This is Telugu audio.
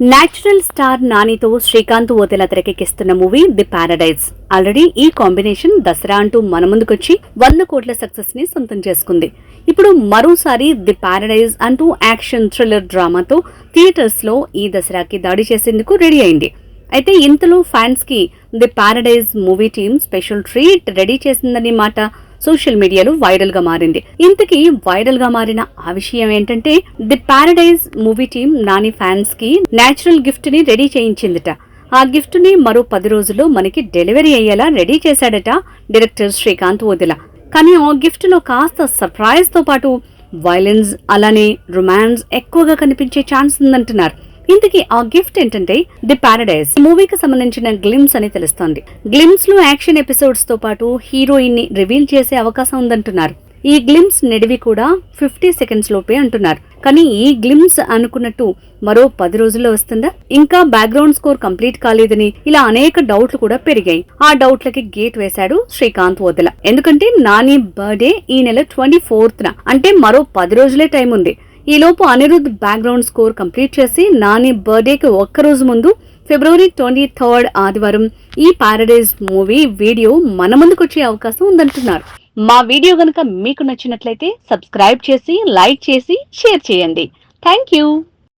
నేచురల్ స్టార్ నానితో శ్రీకాంత్ ఓదెలా తెరకెక్కిస్తున్న మూవీ ది పారడైజ్. ఆల్రెడీ ఈ కాంబినేషన్ దసరా అంటూ మన ముందుకొచ్చి 100 కోట్ల సక్సెస్ ని సొంతం చేసుకుంది. ఇప్పుడు మరోసారి ది పారడైజ్ అంటూ యాక్షన్ థ్రిల్లర్ డ్రామాతో థియేటర్స్ లో ఈ దసరాకి దాడి చేసేందుకు రెడీ అయింది. అయితే ఇంతలో ఫ్యాన్స్ కి the paradise movie team special treat ready చేసిందనే మాట సోషల్ మీడియాలో వైరల్ గా మారింది. ఇంతకీ వైరల్ గా మారిన ఆ విషయం ఏంటంటే, the paradise movie team Nani fans కి నేచురల్ గిఫ్ట్ ని రెడీ చేయించిందట. ఆ గిఫ్ట్ ని మరో 10 రోజుల్లో మనకి డెలివరీ అయ్యేలా రెడీ చేశాడట డైరెక్టర్ శ్రీకాంత్ ఓదెలా. కానీ ఆ గిఫ్ట్ లో కాస్త సర్ప్రైజ్ తో పాటు వైలెన్స్ అలానే రొమాన్స్ ఎక్కువగా కనిపించే ఛాన్స్ ఉందంటున్నారు. ఇంతకీ ఆ గిఫ్ట్ ఏంటంటే ది పారడైజ్ మూవీకి సంబంధించిన గ్లిమ్స్ అని తెలుస్తోంది. గ్లిమ్స్ లో యాక్షన్ ఎపిసోడ్స్ తో పాటు హీరోయిన్ ని రివీల్ చేసే అవకాశం ఉందంటున్నారు. ఈ గ్లిమ్స్ నిడివి కూడా 50 సెకండ్స్ లోపే అంటున్నారు. కానీ ఈ గ్లిమ్స్ అనుకున్నట్టు మరో 10 రోజుల్లో వస్తుందా? ఇంకా బ్యాక్గ్రౌండ్ స్కోర్ కంప్లీట్ కాలేదని ఇలా అనేక డౌట్లు కూడా పెరిగాయి. ఆ డౌట్లకి గేట్ వేశాడు శ్రీకాంత్ ఓదెలా. ఎందుకంటే నాని బర్త్డే ఈ నెల 24న, అంటే మరో 10 రోజులే టైం ఉంది. ఈలోపు అనిరుద్ బ్యాక్గ్రౌండ్ స్కోర్ కంప్లీట్ చేసి నాని బర్త్డేకి ఒక్కరోజు ముందు ఫిబ్రవరి 23 ఆదివారం ఈ పారడైజ్ మూవీ వీడియో మన ముందుకొచ్చే అవకాశం ఉందంటున్నారు. మా వీడియో గనుక మీకు నచ్చినట్లయితే సబ్స్క్రైబ్ చేసి, లైక్ చేసి, షేర్ చేయండి. Thank you.